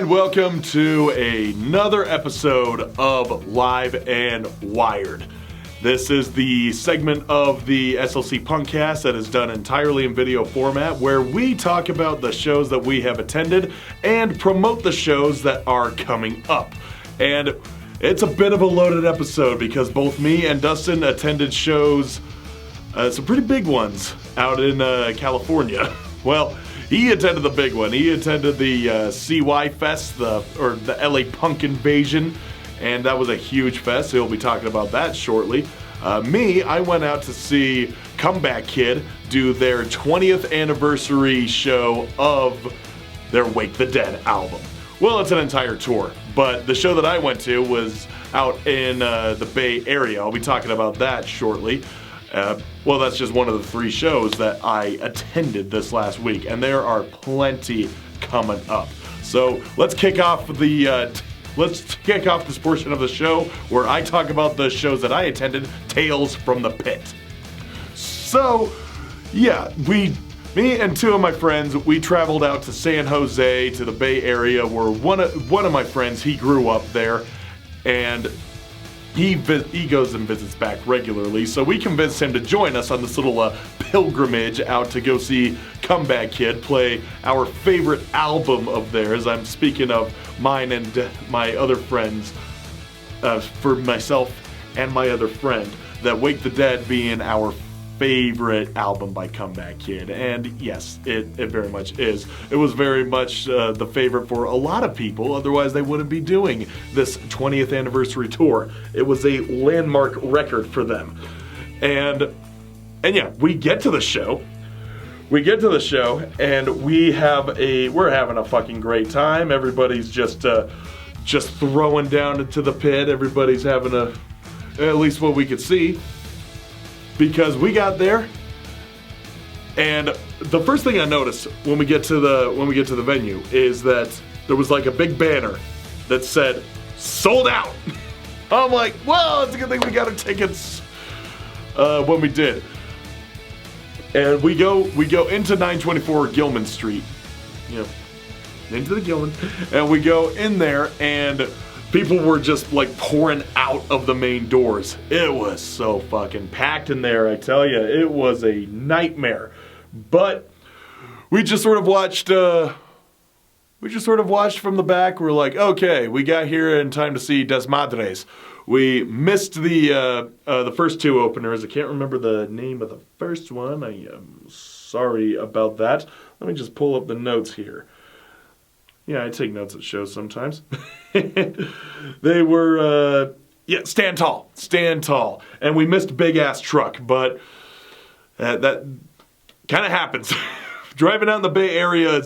and welcome to another episode of Live and Wired. This is the segment of the SLC Punkcast that is done entirely in video format, where we talk about the shows that we have attended and promote the shows that are coming up. And it's a bit of a loaded episode because both me and Dustin attended shows, some pretty big ones out in California. Well, he attended the big one. He attended the CY Fest, the LA Punk Invasion, and that was a huge fest. He'll be talking about that shortly. I went out to see Comeback Kid do their 20th anniversary show of their Wake the Dead album. Well, it's an entire tour, but the show that I went to was out in the Bay Area. I'll be talking about that shortly. Well, that's just one of the 3 shows that I attended this last week, and there are plenty coming up. So let's kick off this portion of the show where I talk about the shows that I attended, Tales from the Pit. So, yeah, me and 2 of my friends, we traveled out to San Jose, to the Bay Area, where one of my friends, he grew up there, and he goes and visits back regularly, so we convinced him to join us on this little pilgrimage out to go see Comeback Kid play our favorite album of theirs. I'm speaking of mine and my other friends, for myself and my other friend, that Wake the Dead being our favorite album by Comeback Kid. And yes, it very much is. It was very much the favorite for a lot of people, otherwise they wouldn't be doing this 20th anniversary tour. It was a landmark record for them. And yeah, we get to the show and we're having a fucking great time. Everybody's just throwing down into the pit. Everybody's having at least what we could see. Because we got there, and the first thing I noticed when we get to the venue is that there was like a big banner that said "sold out." I'm like, well, it's a good thing we got our tickets when we did. And we go into 924 Gilman Street, into the Gilman, and we go in there and people were just like pouring out of the main doors. It was so fucking packed in there, I tell you. It was a nightmare. But we just sort of watched from the back. We're like, okay, we got here in time to see Desmadres. We missed the first 2 openers. I can't remember the name of the first one. I am sorry about that. Let me just pull up the notes here. Yeah, I take notes at shows sometimes. They were, Stand Tall. And we missed Big Ass Truck, but that kind of happens. Driving out in the Bay Area,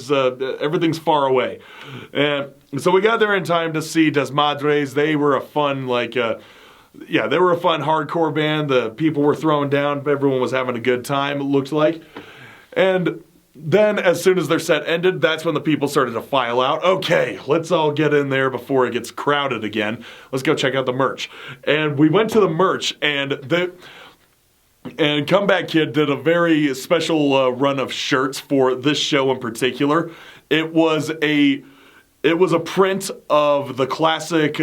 everything's far away. And so we got there in time to see Desmadres. They were a fun, hardcore band. The people were throwing down. Everyone was having a good time, it looked like. And then, as soon as their set ended, that's when the people started to file out. Okay, let's all get in there before it gets crowded again. Let's go check out the merch. And we went to the merch, and Comeback Kid did a very special run of shirts for this show in particular. It was a print of the classic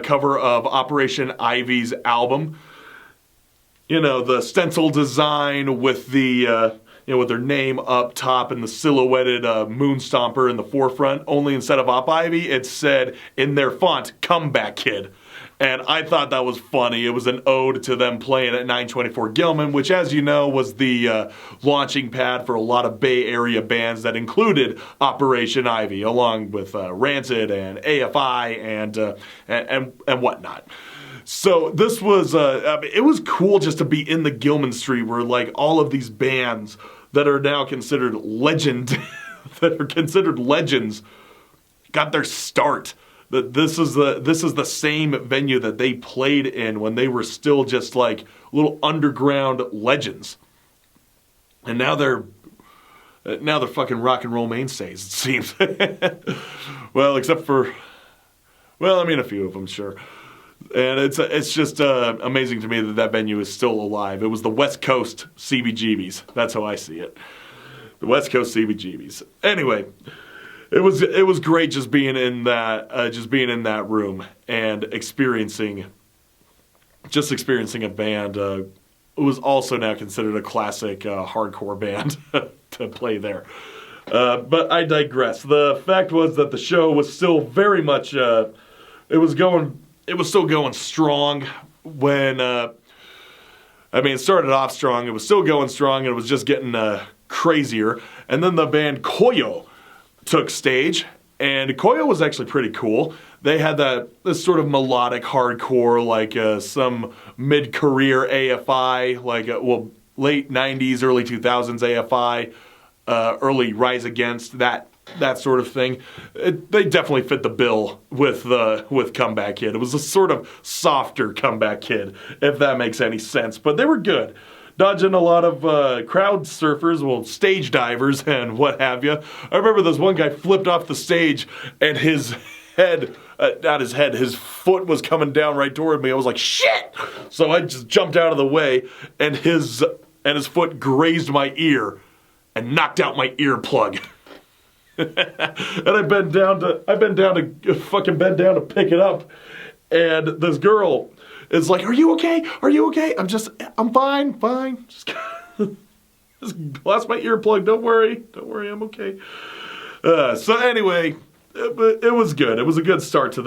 cover of Operation Ivy's album. The stencil design with with their name up top and the silhouetted moon stomper in the forefront, only instead of Op Ivy, it said in their font, Comeback Kid. And I thought that was funny. It was an ode to them playing at 924 Gilman, which, as you know, was the launching pad for a lot of Bay Area bands that included Operation Ivy, along with Rancid and AFI and whatnot. So this was, it was cool just to be in the Gilman Street where like all of these bands that are now considered legends got their start. This is the same venue that they played in when they were still just like little underground legends. And now they're fucking rock and roll mainstays, it seems. Well, except for, a few of them, sure. And it's just amazing to me that venue is still alive. It was the West Coast CBGBs. That's how I see it. The West Coast CBGBs. Anyway, it was great just being in that room and experiencing a band. It was also now considered a classic hardcore band to play there. But I digress. The fact was that the show was still very much it was still going strong when it started off strong. It was still going strong, and it was just getting crazier. And then the band Koyo took stage, and Koyo was actually pretty cool. They had this sort of melodic hardcore, like some mid-career AFI, like late 90s, early 2000s AFI, early Rise Against, that sort of thing. They definitely fit the bill with Comeback Kid. It was a sort of softer Comeback Kid, if that makes any sense. But they were good. Dodging a lot of crowd surfers, stage divers and what have you. I remember this one guy flipped off the stage and his foot was coming down right toward me. I was like, shit! So I just jumped out of the way, and his foot grazed my ear and knocked out my earplug. And I bent down to pick it up, and this girl is like, "Are you okay? Are you okay?" I'm fine. Just lost my earplug. Don't worry, I'm okay. So anyway, it was good. It was a good start to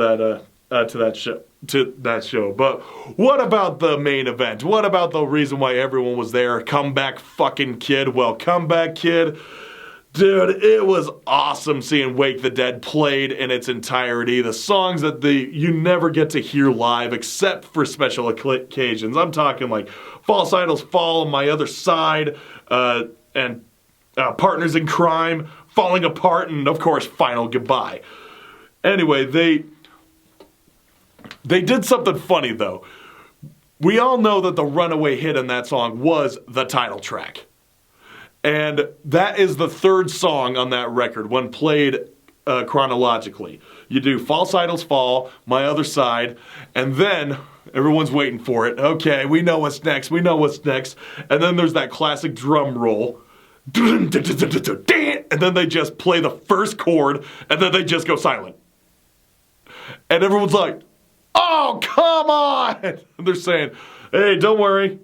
that show. But what about the main event? What about the reason why everyone was there? Comeback fucking Kid. Well, Comeback Kid. Dude, it was awesome seeing Wake the Dead played in its entirety. The songs that you never get to hear live except for special occasions. I'm talking like False Idols Fall, My Other Side, and Partners in Crime, Falling Apart, and of course, Final Goodbye. Anyway, they did something funny though. We all know that the runaway hit in that song was the title track. And that is the third song on that record when played chronologically. You do False Idols Fall, My Other Side, and then everyone's waiting for it. Okay, we know what's next. And then there's that classic drum roll. And then they just play the first chord, and then they just go silent. And everyone's like, oh, come on! And they're saying, hey, don't worry.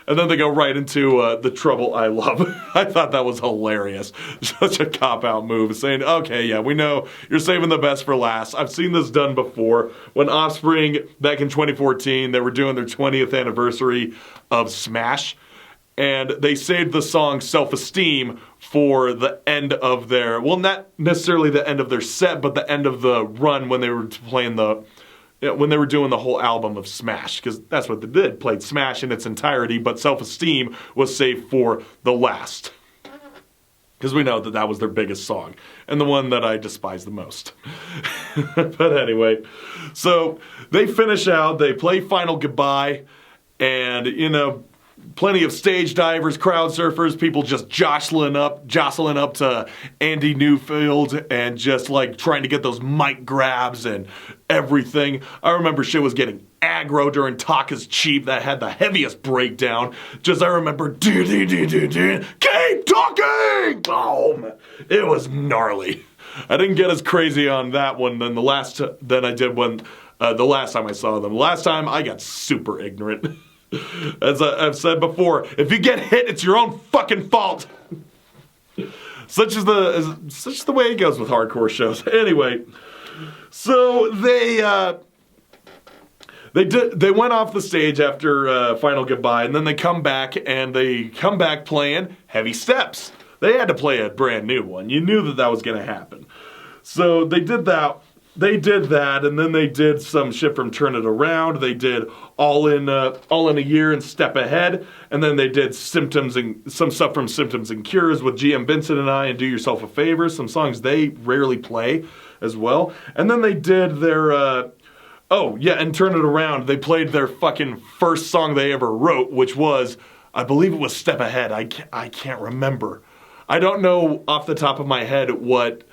And then they go right into The Trouble I Love. I thought that was hilarious. Such a cop-out move, saying, okay, yeah, we know you're saving the best for last. I've seen this done before. When Offspring, back in 2014, they were doing their 20th anniversary of Smash, and they saved the song Self-Esteem for the end of their, well, not necessarily the end of their set, but the end of the run when they were playing when they were doing the whole album of Smash, because that's what they did, played Smash in its entirety, but Self-Esteem was saved for the last. Because we know that was their biggest song, and the one that I despise the most. But anyway, so they finish out, they play Final Goodbye, and, plenty of stage divers, crowd surfers, people just jostling up to Andy Newfield and just like trying to get those mic grabs and everything. I remember shit was getting aggro during Taka's Cheap that had the heaviest breakdown. I remember, keep talking! Boom! It was gnarly. I didn't get as crazy on that one than I did when the last time I saw them. Last time I got super ignorant. As I've said before, if you get hit, it's your own fucking fault. Such is the way it goes with hardcore shows. Anyway, so they went off the stage after Final Goodbye, and then they come back playing Heavy Steps. They had to play a brand new one. You knew that was going to happen. So they did that. And then they did some shit from Turn It Around. They did All in a Year and Step Ahead. And then they did some stuff from Symptoms and Cures with GM Vincent and I and Do Yourself a Favor. Some songs they rarely play as well. And then they did their, and Turn It Around. They played their fucking first song they ever wrote, which was, I believe it was Step Ahead. I can't remember. I don't know off the top of my head what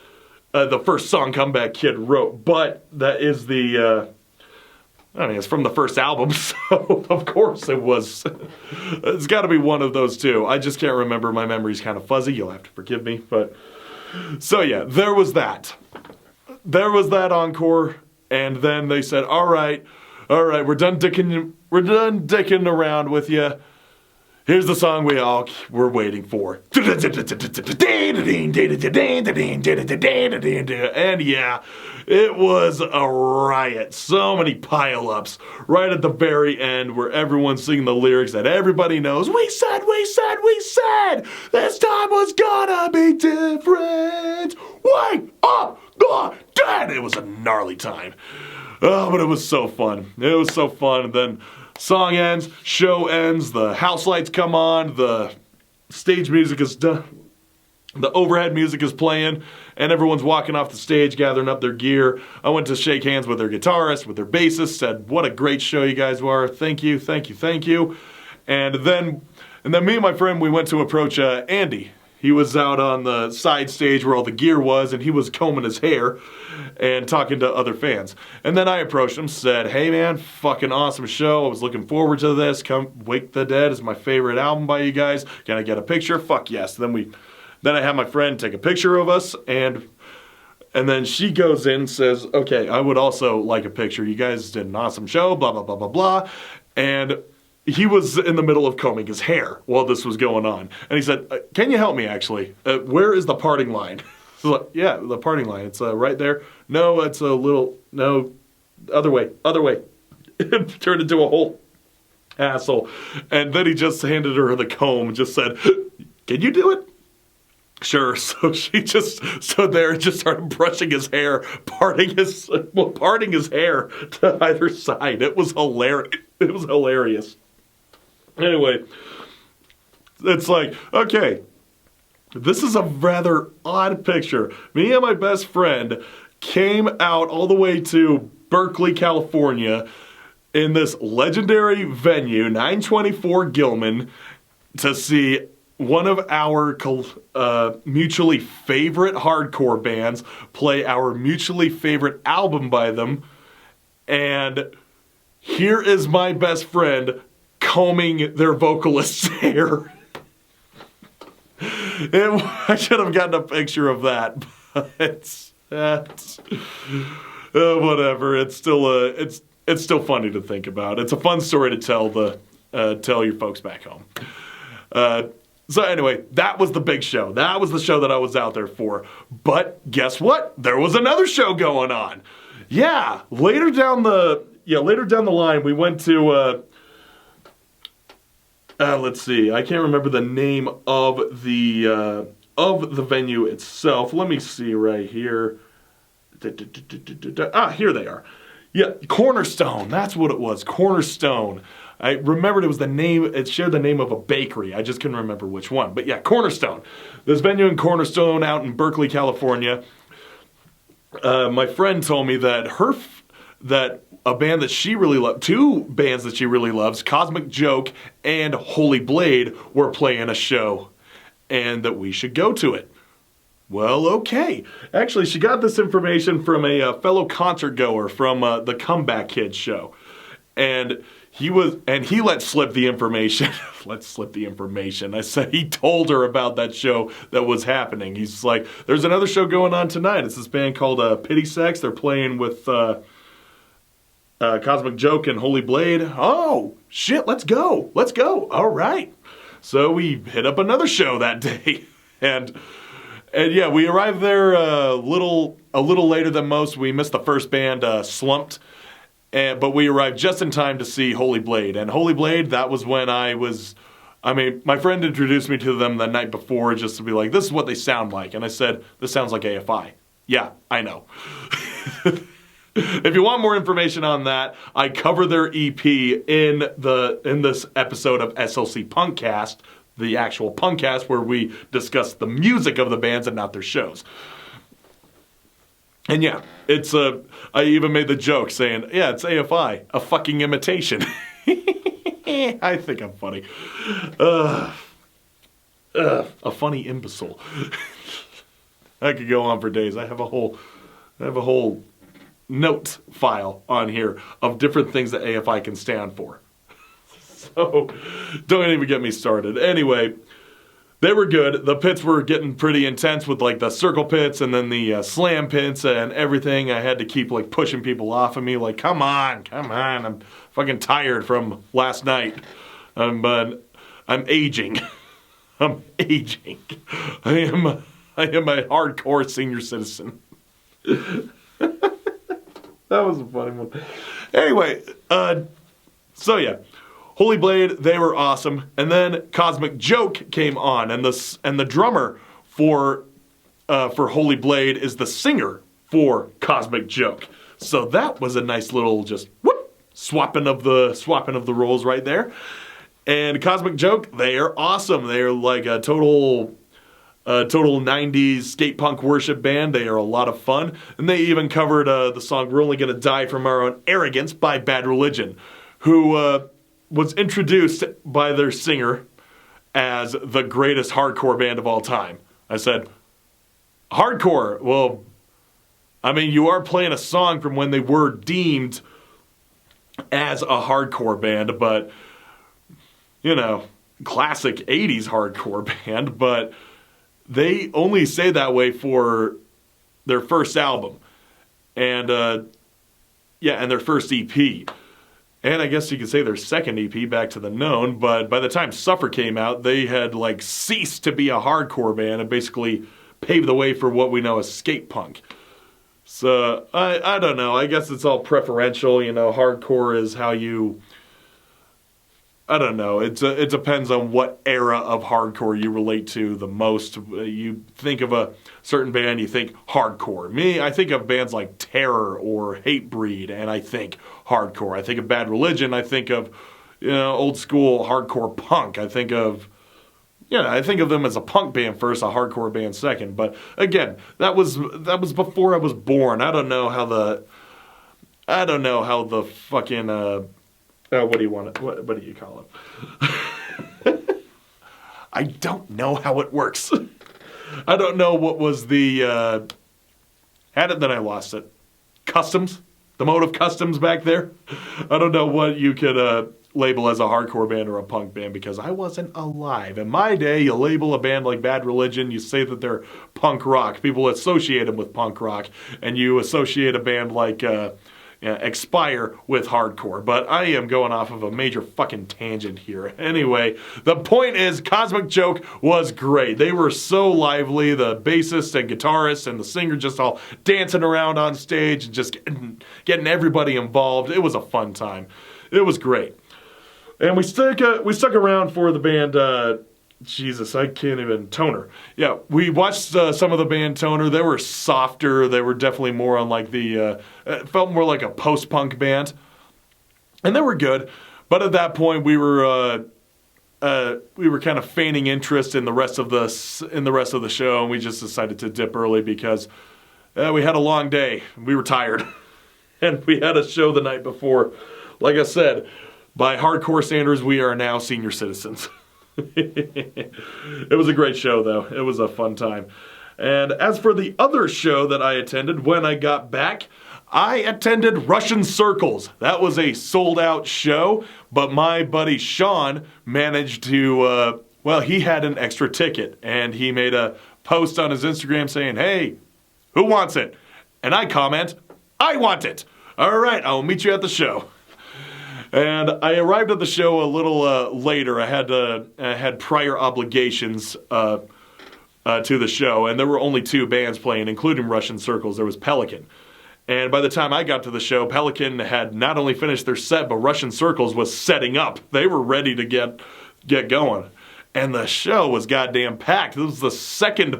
the first song Comeback Kid wrote, but that is it's from the first album, so of course it was. It's got to be one of those two. I just can't remember. My memory's kind of fuzzy. You'll have to forgive me, but So yeah, there was that. There was that encore, and then they said, all right, we're done dicking around with you. Here's the song we all were waiting for. And yeah, it was a riot. So many pile-ups right at the very end where everyone's singing the lyrics that everybody knows. We said, this time was gonna be different. Wake up the dead. It was a gnarly time. Oh, but it was so fun. It was so fun. And then song ends, show ends, the house lights come on, the stage music is done, the overhead music is playing, and everyone's walking off the stage, gathering up their gear. I went to shake hands with their guitarist, with their bassist, said, what a great show you guys were. Thank you. And then me and my friend, we went to approach Andy. He was out on the side stage where all the gear was, and he was combing his hair and talking to other fans. And then I approached him, said, hey man, fucking awesome show. I was looking forward to this. Come Wake the Dead is my favorite album by you guys. Can I get a picture? Fuck yes. Then I had my friend take a picture of us, and then she goes in and says, okay, I would also like a picture. You guys did an awesome show, blah, blah, blah, blah, blah. And he was in the middle of combing his hair while this was going on. And he said, can you help me actually? Where is the parting line? So like, yeah, the parting line. It's right there. No, it's a little, no, other way. It turned into a whole hassle. And then he just handed her the comb and just said, can you do it? Sure. So she just stood there and just started brushing his hair, parting his hair to either side. It was hilarious. Anyway, it's like, okay, this is a rather odd picture. Me and my best friend came out all the way to Berkeley, California, in this legendary venue, 924 Gilman, to see one of our mutually favorite hardcore bands play our mutually favorite album by them. And here is my best friend combing their vocalist's hair. I should have gotten a picture of that, but it's whatever. It's still funny to think about. It's a fun story to tell your folks back home. So anyway, that was the big show. That was the show that I was out there for. But guess what? There was another show going on. Yeah, later down the line, we went to. Let's see. I can't remember the name of the venue itself. Let me see right here. Here they are. Yeah, Cornerstone. That's what it was. Cornerstone. I remembered it was the name. It shared the name of a bakery. I just couldn't remember which one. But yeah, Cornerstone. This venue in Cornerstone out in Berkeley, California. My friend told me that a band that she really loved, two bands that she really loves, Cosmic Joke and Holy Blade, were playing a show, and that we should go to it. Well, okay. Actually, she got this information from a fellow concert goer from the Comeback Kids show, and he let slip the information. I said he told her about that show that was happening. He's like, "There's another show going on tonight. It's this band called Pity Sex. They're playing with Cosmic Joke and Holy Blade. Oh shit, let's go. All right." So we hit up another show that day, and yeah, we arrived there a little later than most. We missed the first band, Slumped, but we arrived just in time to see Holy Blade. And Holy Blade, that was when my friend introduced me to them the night before just to be like, this is what they sound like. And I said, this sounds like AFI. Yeah, I know. If you want more information on that, I cover their EP in this episode of SLC Punkcast, the actual Punkcast, where we discuss the music of the bands and not their shows. And yeah, I even made the joke saying, yeah, it's AFI, a fucking imitation. I think I'm funny. A funny imbecile. I could go on for days. I have a whole note file on here of different things that AFI can stand for. So, don't even get me started. Anyway, They were good. The pits were getting pretty intense with like the circle pits and then the slam pits and everything. I had to keep like pushing people off of me, like, come on, I'm fucking tired from last night. But I'm aging. I'm aging. I am a hardcore senior citizen. That was a funny one. Anyway, so yeah. Holy Blade, they were awesome. And then Cosmic Joke came on, and the drummer for Holy Blade is the singer for Cosmic Joke. So that was a nice little just whoop, swapping of the roles right there. And Cosmic Joke, they are awesome. They are like a total 90s skate punk worship band. They are a lot of fun. And they even covered the song We're Only Gonna Die From Our Own Arrogance by Bad Religion, who was introduced by their singer as the greatest hardcore band of all time. I said, hardcore? Well, I mean, you are playing a song from when they were deemed as a hardcore band, but, you know, classic 80s hardcore band, but they only say that way for their first album. And, and their first EP. And I guess you could say their second EP, Back to the Known, but by the time Suffer came out, they had like ceased to be a hardcore band and basically paved the way for what we know as skate punk. So, I don't know, I guess it's all preferential, you know, hardcore is how you, I don't know, it depends on what era of hardcore you relate to the most. You think of a certain band, you think hardcore. Me, I think of bands like Terror or Hatebreed, and I think hardcore. I think of Bad Religion, I think of, you know, old school hardcore punk. I think of them as a punk band first, a hardcore band second. But again, that was before I was born. I don't know how the fucking what do you want it? What do you call it? I don't know how it works. I don't know what was the had it, then I lost it. Customs, the mode of customs back there. I don't know what you could label as a hardcore band or a punk band because I wasn't alive. In my day, you label a band like Bad Religion, you say that they're punk rock. People associate them with punk rock, and you associate a band like Expire with hardcore. But I am going off of a major fucking tangent here. Anyway, the point is Cosmic Joke was great. They were so lively. The bassist and guitarist and the singer just all dancing around on stage and just getting everybody involved. It was a fun time. It was great. And we stuck around for the band Jesus, I can't even. Toner. Yeah, we watched some of the band Toner. They were softer. They were definitely more on like the, it felt more like a post-punk band. And they were good. But at that point, we were kind of feigning interest in the rest of the show, and we just decided to dip early because we had a long day. We were tired. And we had a show the night before. Like I said, by hardcore standards, we are now senior citizens. It was a great show, though. It was a fun time. And as for the other show that I attended when I got back, I attended Russian Circles. That was a sold-out show, but my buddy Sean managed to, he had an extra ticket, and he made a post on his Instagram saying, "Hey, who wants it?" And I comment, "I want it." All right, I'll meet you at the show. And I arrived at the show a little later. I had prior obligations to the show, and there were only two bands playing, including Russian Circles. There was Pelican. And by the time I got to the show, Pelican had not only finished their set, but Russian Circles was setting up. They were ready to get going. And the show was goddamn packed. This was the second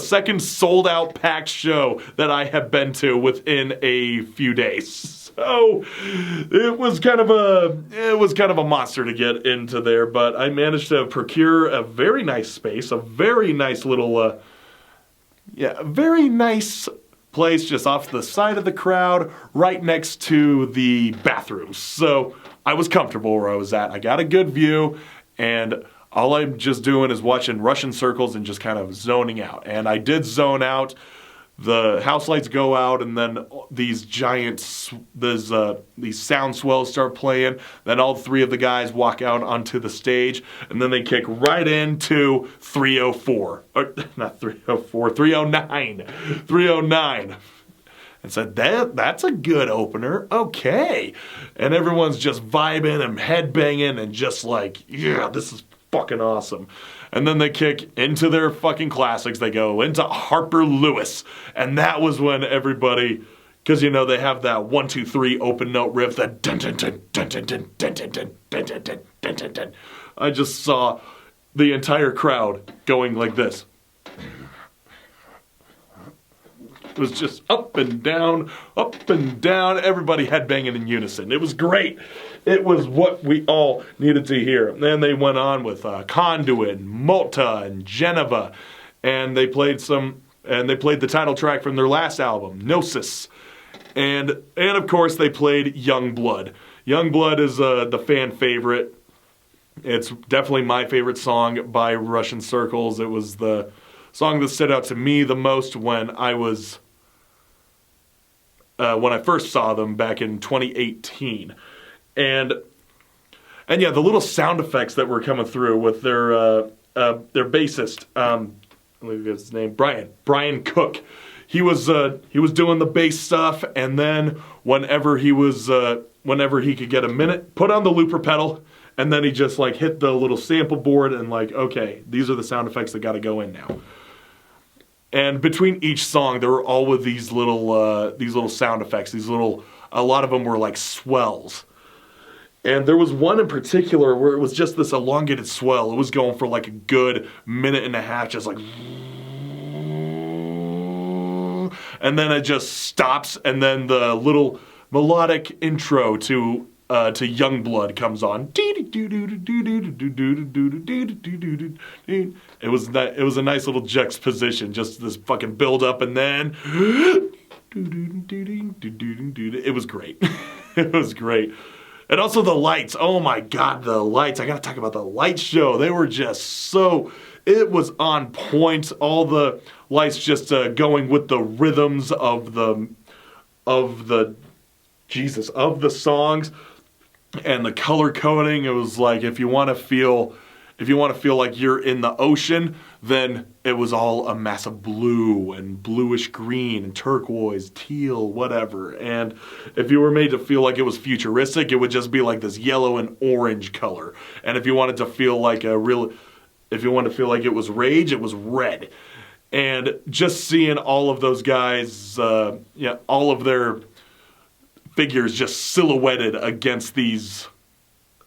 second sold-out packed show that I have been to within a few days. So it was kind of a monster to get into there, but I managed to procure a very nice space, a very nice little, very nice place just off the side of the crowd, right next to the bathrooms. So I was comfortable where I was at. I got a good view, and all I'm just doing is watching Russian Circles and just kind of zoning out. And I did zone out. the house lights go out, and then these these sound swells start playing. Then all three of the guys walk out onto the stage, and then they kick right into 304. Or, not 304, 309. 309. And said, that's a good opener. Okay. And everyone's just vibing and headbanging and just like, yeah, this is fucking awesome. And then they kick into their fucking classics. They go into Harper Lewis. And that was when everybody, because, you know, they have that 1, 2, 3 open note riff, that dun dun dun dun dun dun dun dun dun dun dun dun dun dun dun. I just saw the entire crowd going like this. It was just up and down, everybody headbanging in unison. It was great. It was what we all needed to hear. And then they went on with Conduit, Malta, and Geneva, and they played the title track from their last album, Gnosis. And of course they played Young Blood. Young Blood is the fan favorite. It's definitely my favorite song by Russian Circles. It was the song that stood out to me the most when I first saw them back in 2018. And yeah, the little sound effects that were coming through with their bassist, I believe his name, Brian Cook. He was doing the bass stuff, and then whenever he could get a minute, put on the looper pedal, and then he just like hit the little sample board and like, okay, these are the sound effects that got to go in now. And between each song, there were all of these little sound effects. A lot of them were like swells. And there was one in particular where it was just this elongated swell. It was going for like a good minute and a half, just like, and then it just stops, and then the little melodic intro to Youngblood comes on. It was a nice little juxtaposition, just this fucking build up, and then it was great. It was great. And also the lights. Oh my God, the lights. I gotta talk about the light show. They were just so, it was on point. All the lights just going with the rhythms of the songs. And the color coding, it was like, if you want to feel like you're in the ocean, then it was all a mass of blue and bluish green and turquoise, teal, whatever. And if you were made to feel like it was futuristic, it would just be like this yellow and orange color. And if you wanted to feel like it was rage, it was red. And just seeing all of those guys, all of their figures just silhouetted against these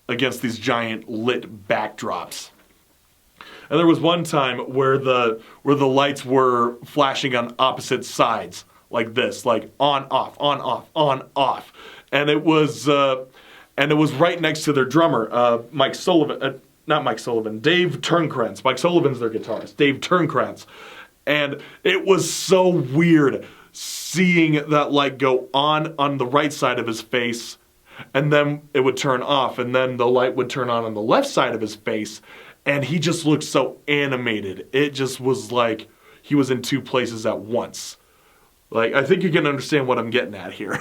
giant lit backdrops. And there was one time where the lights were flashing on opposite sides, like this, like on off, on off, on off. And it was right next to their drummer, Dave Turnkrantz. Mike Sullivan's their guitarist, Dave Turnkrantz. And it was so weird seeing that light go on the right side of his face, and then it would turn off, and then the light would turn on the left side of his face, and he just looked so animated. It just was like he was in two places at once. Like, I think you can understand what I'm getting at here.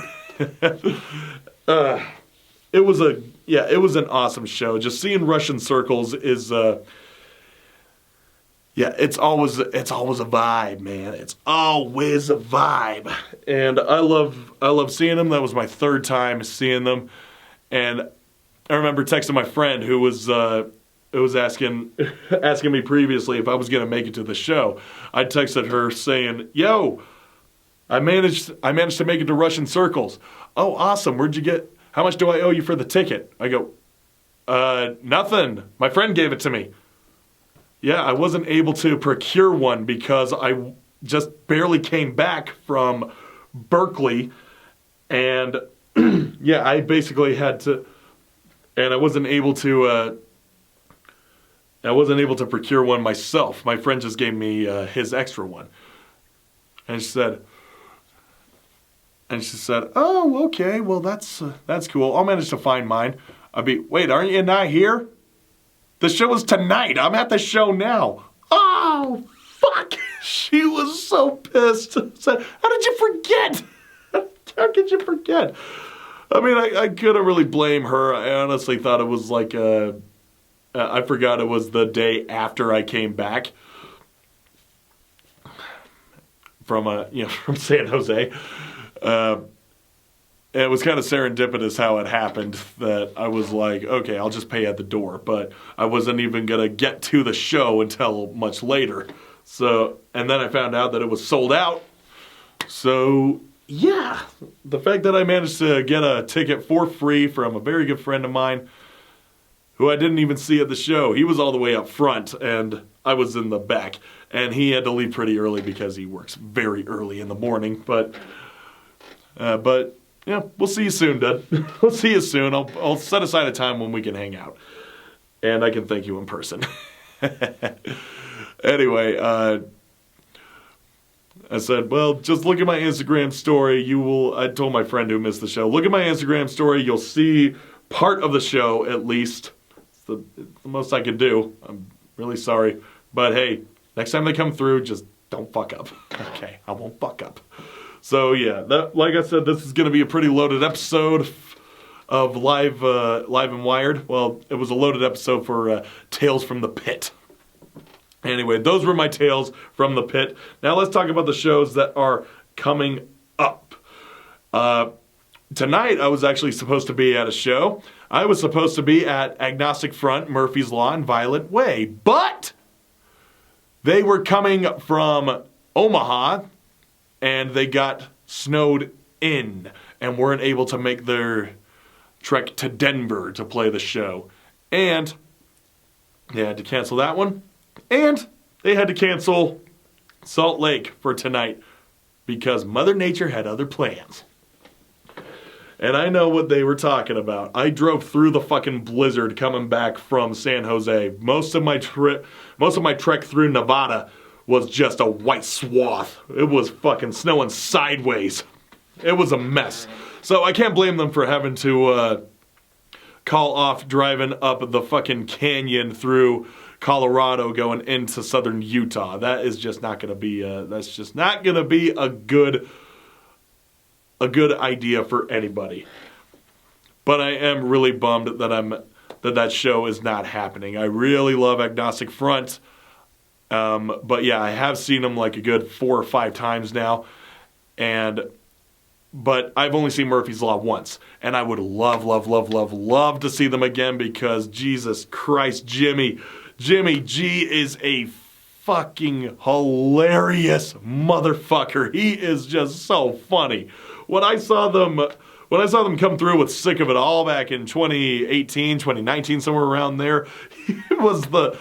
It was an awesome show. Just seeing Russian Circles is it's always a vibe, man. It's always a vibe. And I love seeing them. That was my third time seeing them. And I remember texting my friend who was asking me previously if I was going to make it to the show. I texted her saying, "Yo, I managed to make it to Russian Circles." "Oh, awesome. How much do I owe you for the ticket?" I go, "Nothing. My friend gave it to me." Yeah, I wasn't able to procure one because I just barely came back from Berkeley, and I basically had to, and I wasn't able to procure one myself. My friend just gave me his extra one, and she said, "Oh, okay, well that's cool. I'll manage to find mine." Wait, aren't you not here? The show is tonight. I'm at the show now. Oh, fuck. She was so pissed. Said, how did you forget? How could you forget? I mean, I couldn't really blame her. I honestly thought it was like I forgot it was the day after I came back from from San Jose. It was kind of serendipitous how it happened that I was like, okay, I'll just pay at the door. But I wasn't even going to get to the show until much later. So, and then I found out that it was sold out. So, yeah, the fact that I managed to get a ticket for free from a very good friend of mine who I didn't even see at the show. He was all the way up front and I was in the back. And he had to leave pretty early because he works very early in the morning. But yeah, we'll see you soon, Dad. We'll see you soon. I'll set aside a time when we can hang out. And I can thank you in person. Anyway, I said, well, just look at my Instagram story. I told my friend who missed the show, look at my Instagram story. You'll see part of the show at least. It's the most I can do. I'm really sorry. But hey, next time they come through, just don't fuck up. Okay, I won't fuck up. So yeah, like I said, this is going to be a pretty loaded episode of Live and Wired. Well, it was a loaded episode for Tales from the Pit. Anyway, those were my tales from the pit. Now let's talk about the shows that are coming up. Tonight I was actually supposed to be at a show. I was supposed to be at Agnostic Front, Murphy's Law, and Violet Way. But they were coming from Omaha, and they got snowed in and weren't able to make their trek to Denver to play the show. And they had to cancel that one. And they had to cancel Salt Lake for tonight because Mother Nature had other plans. And I know what they were talking about. I drove through the fucking blizzard coming back from San Jose. Most of my trek through Nevada was just a white swath. It was fucking snowing sideways. It was a mess. So I can't blame them for having to call off driving up the fucking canyon through Colorado going into southern Utah. That is just not going to be a good idea for anybody. But I am really bummed that show is not happening. I really love Agnostic Front. But yeah, I have seen them like a good 4 or 5 times now. But I've only seen Murphy's Law once. And I would love to see them again because Jesus Christ, Jimmy G is a fucking hilarious motherfucker. He is just so funny. When I saw them come through with Sick of It All back in 2018, 2019, somewhere around there, he was the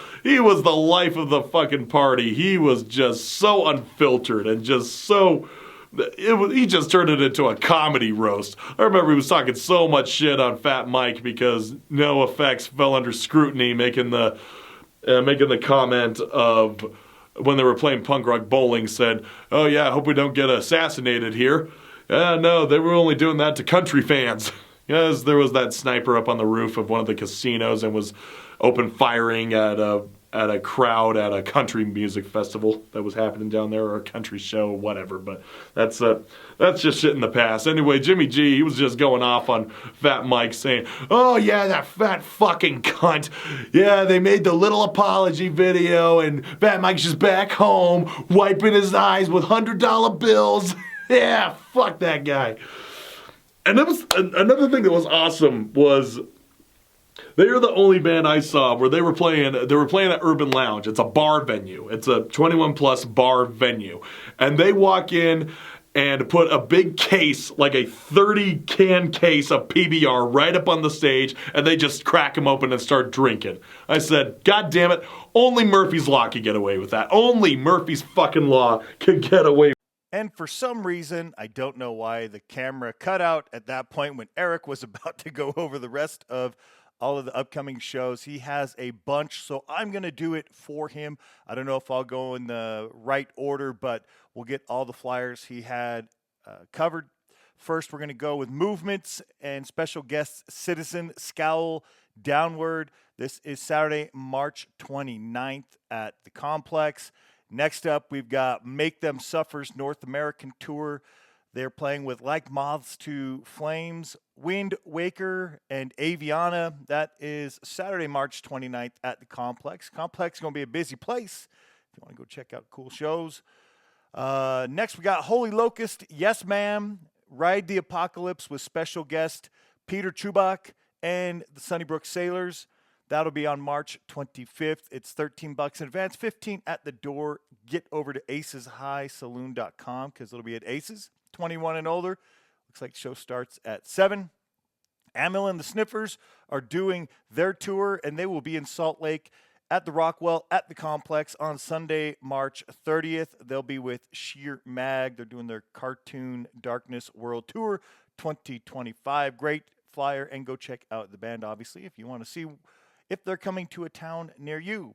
life of the fucking party. He was just so unfiltered and just so... he just turned it into a comedy roast. I remember he was talking so much shit on Fat Mike because No Effects fell under scrutiny, making the comment of when they were playing punk rock bowling, said, "Oh yeah, I hope we don't get assassinated here." No, they were only doing that to country fans. Yes, there was that sniper up on the roof of one of the casinos and was open firing at a crowd at a country music festival that was happening down there, or a country show, or whatever. But that's just shit in the past. Anyway, Jimmy G, he was just going off on Fat Mike saying, "Oh yeah, that fat fucking cunt. Yeah, they made the little apology video and Fat Mike's just back home wiping his eyes with $100 bills. Yeah, fuck that guy." And that was another thing that was awesome was they are the only band I saw where they were playing at Urban Lounge. It's a bar venue. It's a 21 plus bar venue. And they walk in and put a big case, like a 30 can case of PBR right up on the stage, and they just crack them open and start drinking. I said, God damn it, only Murphy's Law could get away with that. Only Murphy's fucking Law could get away with that. And for some reason, I don't know why, the camera cut out at that point when Eric was about to go over the rest of all of the upcoming shows. He has a bunch, so I'm going to do it for him. I don't know if I'll go in the right order, but we'll get all the flyers he had covered. First, we're going to go with Movements and special guest Citizen Scowl Downward. This is Saturday, March 29th at the Complex. Next up, we've got Make Them Suffer's North American Tour. They're playing with Like Moths to Flames, Wind Waker, and Aviana. That is Saturday, March 29th at the Complex. Complex is going to be a busy place if you want to go check out cool shows. Next, we got Holy Locust, Yes Ma'am, Ride the Apocalypse with special guest Peter Chubak and the Sunnybrook Sailors. That'll be on March 25th. It's $13 in advance, $15 at the door. Get over to aceshighsaloon.com because it'll be at Aces. 21 and older. Looks like the show starts at 7. Amil and the Sniffers are doing their tour, and they will be in Salt Lake at the Rockwell at the Complex on Sunday, March 30th. They'll be with Sheer Mag. They're doing their Cartoon Darkness World Tour 2025. Great flyer, and go check out the band, obviously, if you want to see if they're coming to a town near you.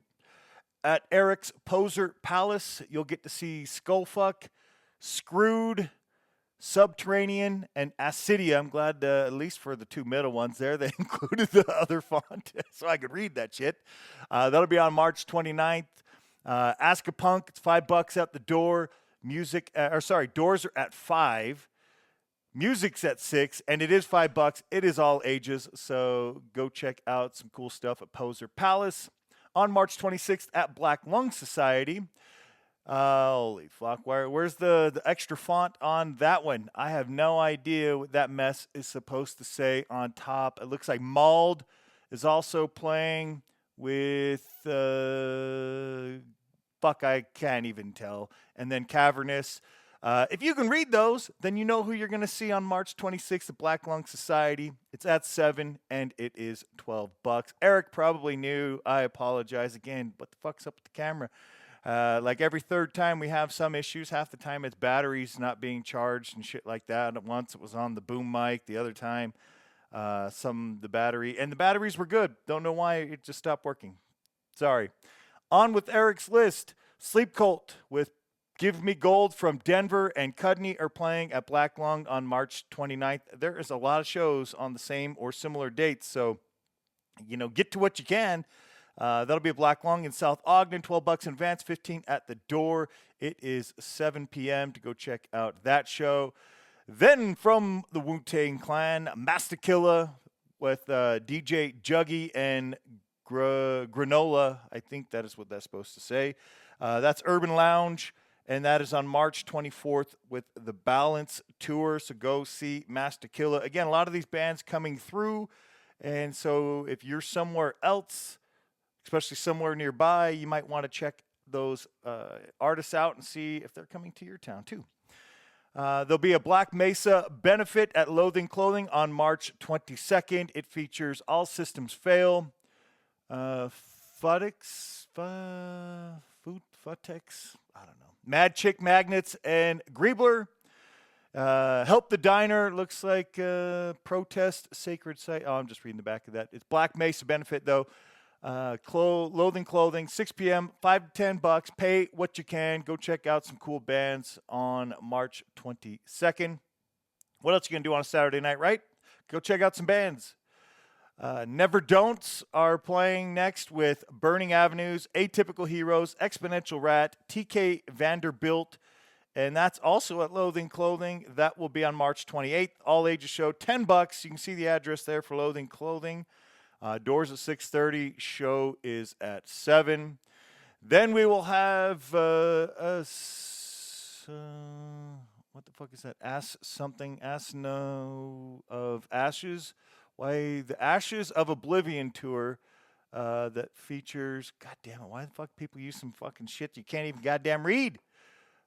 At Eric's Poser Palace, you'll get to see Skullfuck, Screwed, Subterranean, and Acidia. I'm glad, at least for the two middle ones there, they included the other font so I could read that shit. That'll be on March 29th. Ask a Punk, it's $5 at the door. Doors are at 5. Music's at 6, and it is $5. It is all ages, so go check out some cool stuff at Poser Palace. On March 26th at Black Lung Society. Holy fuck, where's the extra font on that one? I have no idea what that mess is supposed to say on top. It looks like Mauled is also playing with, I can't even tell. And then Cavernous. If you can read those, then you know who you're going to see on March 26th at Black Lung Society. It's at 7, and it is $12. Eric probably knew. I apologize again. What the fuck's up with the camera? Like every third time we have some issues. Half the time it's batteries not being charged and shit like that. Once it was on the boom mic. The other time, the batteries were good. Don't know why it just stopped working. Sorry. On with Eric's list. Sleep Cult with Give Me Gold from Denver and Cudney are playing at Black Lung on March 29th. There is a lot of shows on the same or similar dates, so, get to what you can. That'll be a Black Lung in South Ogden, $12 in advance, $15 at the door. It is 7 p.m. to go check out that show. Then from the Wu-Tang Clan, Mastakilla with DJ Juggy and Granola. I think that is what that's supposed to say. That's Urban Lounge, and that is on March 24th with the Balance Tour. So go see Mastakilla. Again, a lot of these bands coming through, and so if you're somewhere else, especially somewhere nearby, you might want to check those artists out and see if they're coming to your town too. There'll be a Black Mesa benefit at Loathing Clothing on March 22nd. It features All Systems Fail, Futex, I don't know, Mad Chick Magnets, and Griebler. Help the Diner, looks like Protest Sacred Site. Oh, I'm just reading the back of that. It's Black Mesa benefit though. Loathing Clothing, 6 p.m., $5 to $10. Pay what you can. Go check out some cool bands on March 22nd. What else you gonna do on a Saturday night, right? Go check out some bands. Never Don'ts are playing next with Burning Avenues, Atypical Heroes, Exponential Rat, TK Vanderbilt, and that's also at Loathing Clothing. That will be on March 28th. All ages show, $10. You can see the address there for Loathing Clothing. Doors at 6:30. Show is at 7. Then we will have what the fuck is that? Asno of Ashes. Why, the Ashes of Oblivion tour that features. God damn it! Why the fuck people use some fucking shit you can't even goddamn read?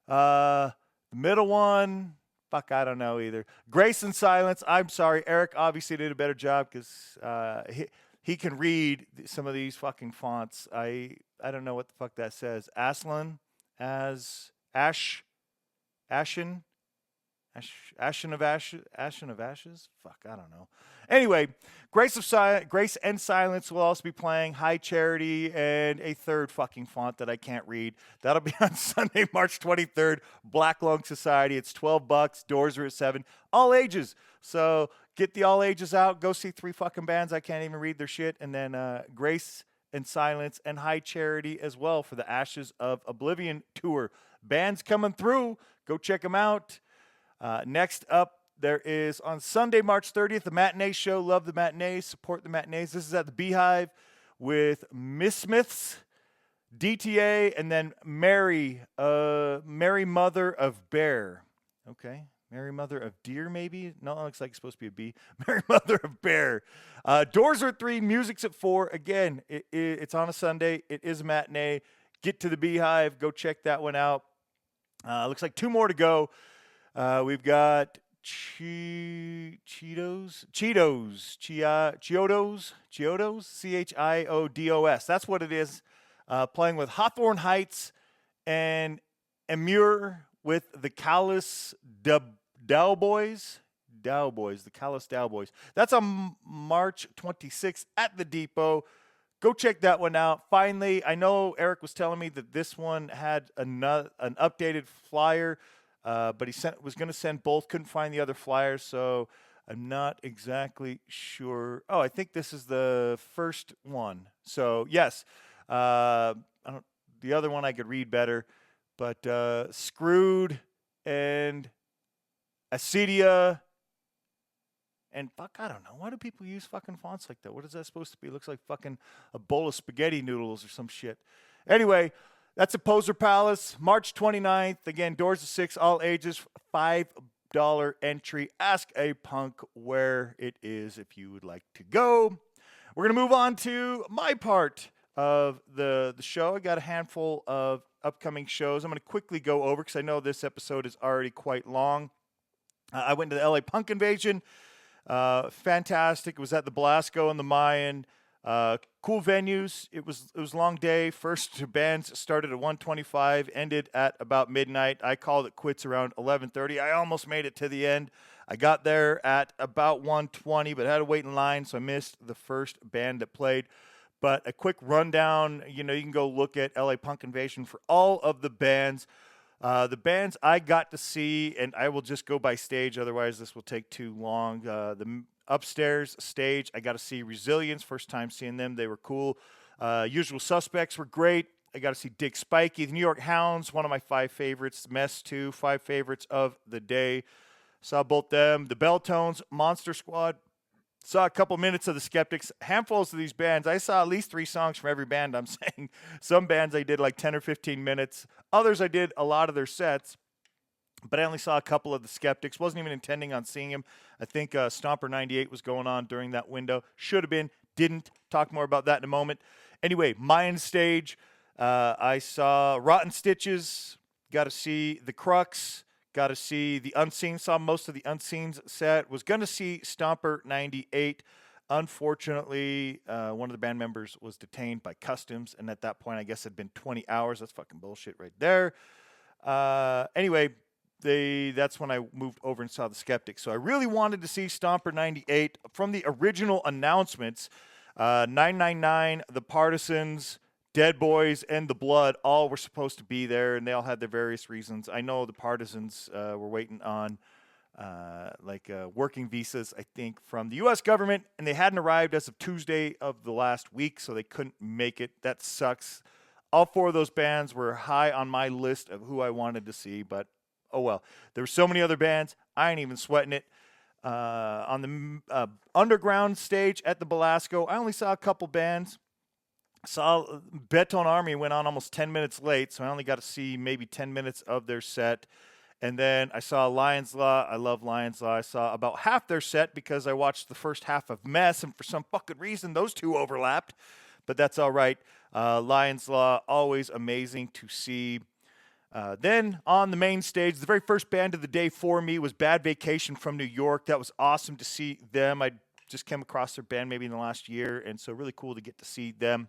The middle one. Fuck, I don't know either. Grace and Silence. I'm sorry. Eric obviously did a better job because he can read some of these fucking fonts. I don't know what the fuck that says. Aslan, Ashen of Ashes? Fuck, I don't know. Anyway, Grace and Silence will also be playing, High Charity, and a third fucking font that I can't read. That'll be on Sunday, March 23rd, Black Lung Society. It's $12. Doors are at 7. All ages. So get the all ages out. Go see 3 fucking bands. I can't even read their shit. And then Grace and Silence, and High Charity as well for the Ashes of Oblivion tour. Bands coming through. Go check them out. Next up, there is on Sunday, March 30th, the matinee show. Love the matinees. Support the matinees. This is at the Beehive with Miss Smiths, DTA, and then Mary Mother of Bear. Okay. Mary Mother of Deer, maybe? No, it looks like it's supposed to be a bee. Mary Mother of Bear. Doors are at 3, music's at 4. Again, it's on a Sunday. It is a matinee. Get to the Beehive. Go check that one out. Looks like 2 more to go. We've got Chiodos, Chiodos, That's what it is. Playing with Hawthorne Heights and Emure with the Callous Dowboys, the Callous Dowboys. That's on March 26th at the Depot. Go check that one out. Finally, I know Eric was telling me that this one had an updated flyer, but he was going to send both. Couldn't find the other flyers, so I'm not exactly sure. Oh, I think this is the first one. So yes, the other one I could read better, but Screwed and Acedia, and fuck, I don't know. Why do people use fucking fonts like that? What is that supposed to be? It looks like fucking a bowl of spaghetti noodles or some shit. Anyway, that's at Poser Palace, March 29th. Again, doors to 6, all ages, $5 entry. Ask a punk where it is if you would like to go. We're going to move on to my part of the show. I got a handful of upcoming shows I'm going to quickly go over because I know this episode is already quite long. I went to the LA Punk Invasion. Fantastic. It was at the Belasco and the Mayan. Cool venues. It was a long day. First 2 bands started at 1:25, ended at about midnight. I called it quits around 11:30. I almost made it to the end. I got there at about 1:20, but had to wait in line, so I missed the first band that played. But a quick rundown, you can go look at LA Punk Invasion for all of the bands. The bands I got to see, and I will just go by stage, otherwise this will take too long. The upstairs stage, I got to see Resilience, first time seeing them. They were cool. Usual Suspects were great. I got to see Dick Spikey. The New York Hounds, one of my 5 favorites. Mess 2, 5 favorites of the day. Saw both them. The Belltones, Monster Squad. Saw a couple minutes of the Skeptics. Handfuls of these bands. I saw at least 3 songs from every band I'm saying. Some bands I did like 10 or 15 minutes. Others I did a lot of their sets. But I only saw a couple of the Skeptics. Wasn't even intending on seeing him. I think Stomper 98 was going on during that window. Should have been. Didn't. Talk more about that in a moment. Anyway, Mayan stage. I saw Rotten Stitches. Got to see The Crux. Got to see the Unseen. Saw most of the Unseens set. Was going to see Stomper 98. Unfortunately, one of the band members was detained by customs, and at that point, I guess it had been 20 hours. That's fucking bullshit right there. Anyway, that's when I moved over and saw the Skeptics. So I really wanted to see Stomper 98. From the original announcements, 999, The Partisans, Dead Boys, and The Blood all were supposed to be there, and they all had their various reasons. I know the Partisans were waiting on working visas, I think, from the U.S. government, and they hadn't arrived as of Tuesday of the last week, so they couldn't make it. That sucks. All 4 of those bands were high on my list of who I wanted to see, but oh well. There were so many other bands, I ain't even sweating it. On the underground stage at the Belasco, I only saw a couple bands. Saw Beton Army went on almost 10 minutes late, so I only got to see maybe 10 minutes of their set. And then I saw Lion's Law. I love Lion's Law. I saw about half their set because I watched the first half of Mess, and for some fucking reason, those 2 overlapped. But that's all right. Lion's Law, always amazing to see. Then on the main stage, the very first band of the day for me was Bad Vacation from New York. That was awesome to see them. I just came across their band maybe in the last year, and so really cool to get to see them.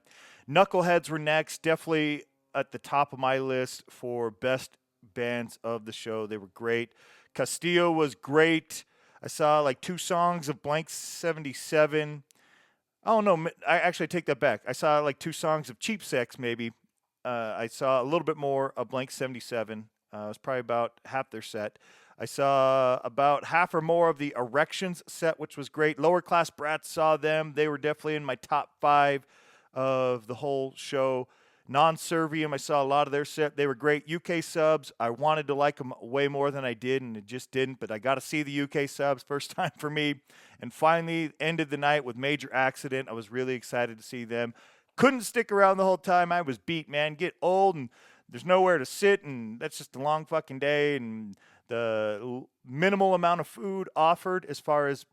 Knuckleheads were next, definitely at the top of my list for best bands of the show. They were great. Castillo was great. I saw like 2 songs of Blank 77. Oh, no, I take that back. I saw like 2 songs of Cheap Sex maybe. I saw a little bit more of Blank 77. It was probably about half their set. I saw about half or more of the Erections set, which was great. Lower Class Brats saw them. They were definitely in my top 5 of the whole show. Non-Servium, I saw a lot of their set. They were great. UK subs, I wanted to like them way more than I did, and it just didn't. But I got to see the UK subs, first time for me. And finally, ended the night with Major Accident. I was really excited to see them. Couldn't stick around the whole time. I was beat, man. Get old, and there's nowhere to sit, and that's just a long fucking day. And the minimal amount of food offered as far as,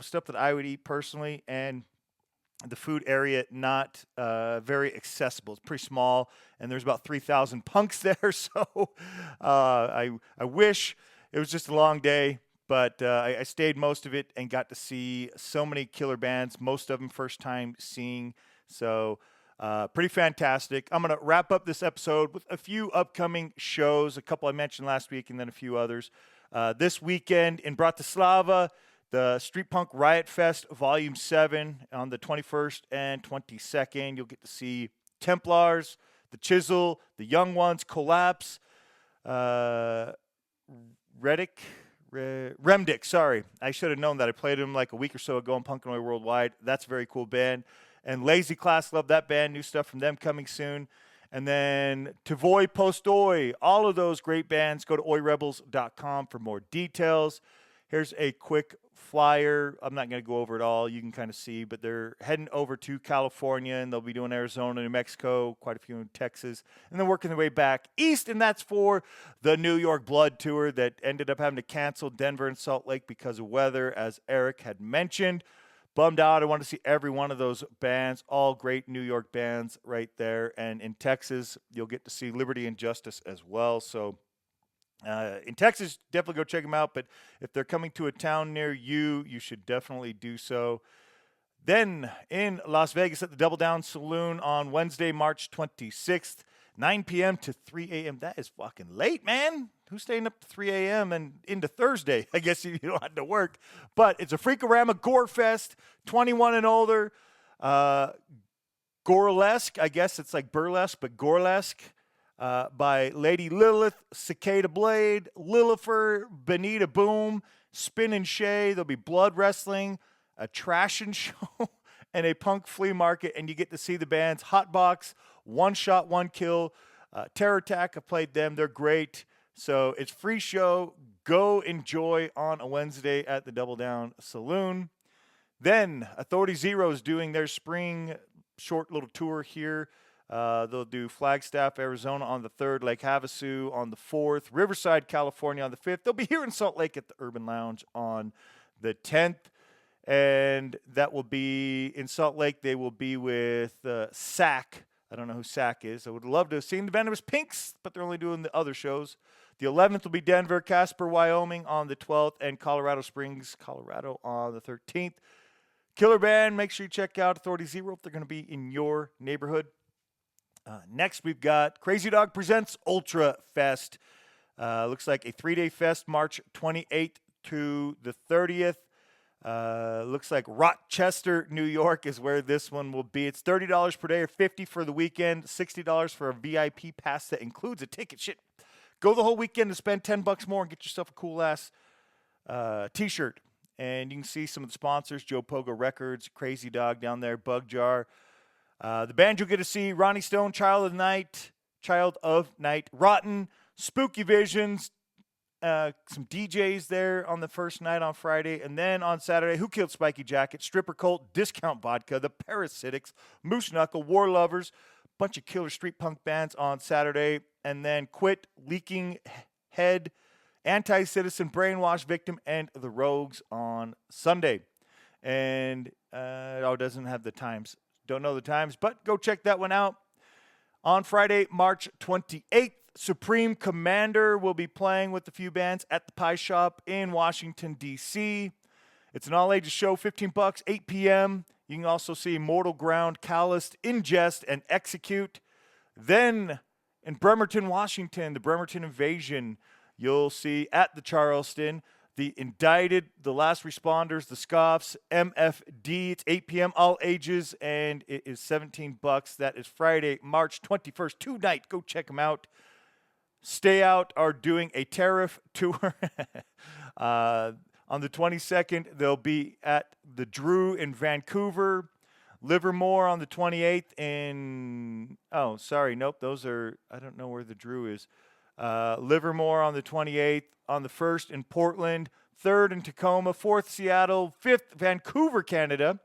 stuff that I would eat personally, and the food area not very accessible. It's pretty small, and there's about 3,000 punks there. So I wish it was just a long day, but I stayed most of it and got to see so many killer bands, most of them first time seeing. So pretty fantastic. I'm going to wrap up this episode with a few upcoming shows, a couple I mentioned last week and then a few others. This weekend in Bratislava, the Street Punk Riot Fest Volume 7 on the 21st and 22nd. You'll get to see Templars, The Chisel, The Young Ones, Collapse, Remdick, sorry. I should have known that. I played him like a week or so ago on Punkanoi Worldwide. That's a very cool band. And Lazy Class, love that band. New stuff from them coming soon. And then Tavoy Postoi, all of those great bands. Go to oirebels.com for more details. Here's a quick flyer. I'm not going to go over it all. You can kind of see, but they're heading over to California, and they'll be doing Arizona, New Mexico, quite a few in Texas, and then working their way back east, and that's for the New York Blood Tour that ended up having to cancel Denver and Salt Lake because of weather, as Eric had mentioned. Bummed out. I want to see every one of those bands, all great New York bands right there, and in Texas, you'll get to see Liberty and Justice as well, so in Texas, definitely go check them out. But if they're coming to a town near you, you should definitely do so. Then in Las Vegas at the Double Down Saloon on Wednesday, March 26th, 9 p.m. to 3 a.m. That is fucking late, man. Who's staying up to 3 a.m. and into Thursday? I guess you don't have to work. But it's a Freakorama Gore Fest, 21 and older. Gorelesque, I guess it's like burlesque, but Gorelesque. By Lady Lilith, Cicada Blade, Lilifer, Benita Boom, Spin and Shay. There'll be blood wrestling, a trashin' show, and a punk flea market. And you get to see the bands Hotbox, One Shot, One Kill, Terror Attack. I've played them. They're great. So it's free show. Go enjoy on a Wednesday at the Double Down Saloon. Then Authority Zero is doing their spring short little tour here. They'll do Flagstaff, Arizona on the 3rd, Lake Havasu on the 4th, Riverside, California on the 5th. They'll be here in Salt Lake at the Urban Lounge on the 10th. And that will be in Salt Lake. They will be with SAC. I don't know who SAC is. I would love to have seen the Venomous Pinks, but they're only doing the other shows. The 11th will be Denver, Casper, Wyoming on the 12th, and Colorado Springs, Colorado on the 13th. Killer band, make sure you check out Authority Zero if they're going to be in your neighborhood. Next, we've got Crazy Dog Presents Ultra Fest. Looks like a 3-day fest, March 28th to the 30th. Looks like Rochester, New York is where this one will be. It's $30 per day or $50 for the weekend, $60 for a VIP pass that includes a ticket. Shit, go the whole weekend and spend $10 more and get yourself a cool-ass T-shirt. And you can see some of the sponsors, Joe Pogo Records, Crazy Dog down there, Bug Jar. The band you'll get to see, Ronnie Stone, Child of Night, Rotten, Spooky Visions, some DJs there on the first night on Friday. And then on Saturday, Who Killed Spiky Jacket, Stripper Cult, Discount Vodka, The Parasitics, Moose Knuckle, War Lovers, bunch of killer street punk bands on Saturday. And then Quit, Leaking Head, Anti-Citizen, Brainwash Victim, and The Rogues on Sunday. And it doesn't have the times. Don't know the times, but go check that one out. On Friday, March 28th, Supreme Commander will be playing with a few bands at the Pie Shop in Washington, D.C. It's an all-ages show, $15, 8 p.m. You can also see Mortal Ground, Calloused, Ingest, and Execute. Then in Bremerton, Washington, the Bremerton Invasion, you'll see at the Charleston, The Indicted, The Last Responders, The Scoffs, MFD. It's 8 p.m., all ages, and it is $17. That is Friday, March 21st, tonight. Go check them out. Stay Out are doing a Tariff tour. On the 22nd, they'll be at the Drew in Vancouver. Livermore on the 28th in, oh, sorry, nope, those are, I don't know where the Drew is. Livermore on the 28th, on the 1st in Portland, 3rd in Tacoma, 4th Seattle, 5th Vancouver, Canada.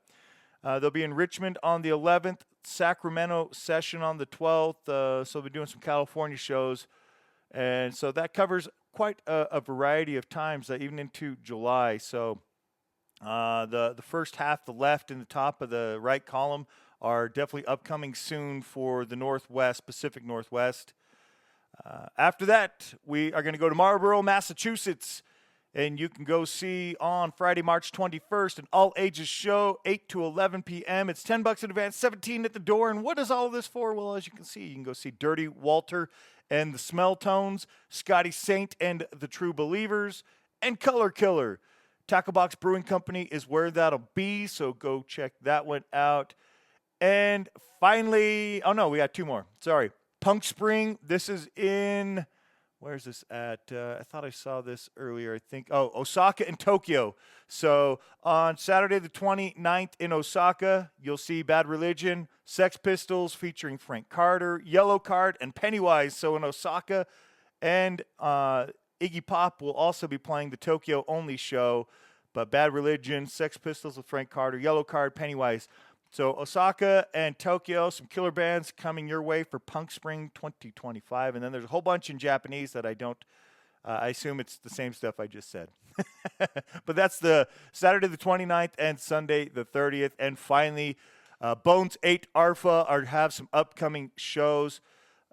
They'll be in Richmond on the 11th, Sacramento session on the 12th. So we'll be doing some California shows. And so that covers quite a variety of times, even into July. So the first half, the left and the top of the right column, are definitely upcoming soon for the Northwest, Pacific Northwest. After that, we are going to go to Marlborough, Massachusetts. And you can go see on Friday, March 21st, an all-ages show, 8 to 11 p.m. It's $10 in advance, $17 at the door. And what is all of this for? Well, as you can see, you can go see Dirty Walter and the Smell Tones, Scotty Saint and the True Believers, and Color Killer. Tackle Box Brewing Company is where that'll be, so go check that one out. And finally, oh no, we got two more. Sorry. Punk Spring, this is in... Where's this at? I thought I saw this earlier, I think. Oh, Osaka and Tokyo. So on Saturday the 29th in Osaka, you'll see Bad Religion, Sex Pistols featuring Frank Carter, Yellow Card, and Pennywise. So in Osaka, and Iggy Pop will also be playing the Tokyo-only show. But Bad Religion, Sex Pistols with Frank Carter, Yellow Card, Pennywise. So Osaka and Tokyo, some killer bands coming your way for Punk Spring 2025. And then there's a whole bunch in Japanese that I don't, I assume it's the same stuff I just said. But that's the Saturday the 29th and Sunday the 30th. And finally, Bones 8 Arfa have some upcoming shows.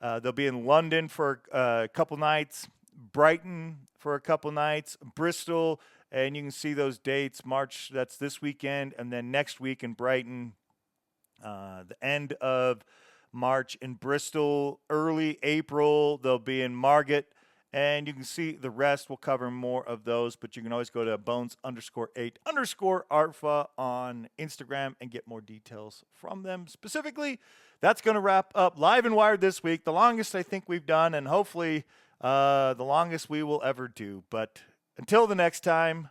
They'll be in London for a couple nights, Brighton for a couple nights, Bristol, and you can see those dates. March, that's this weekend, and then next week in Brighton. The end of March in Bristol, early April, they'll be in Margate, and you can see the rest. We'll cover more of those, but you can always go to bones_8_Arfa on Instagram and get more details from them. Specifically, that's going to wrap up Live and Wired this week, the longest I think we've done, and hopefully the longest we will ever do. But until the next time,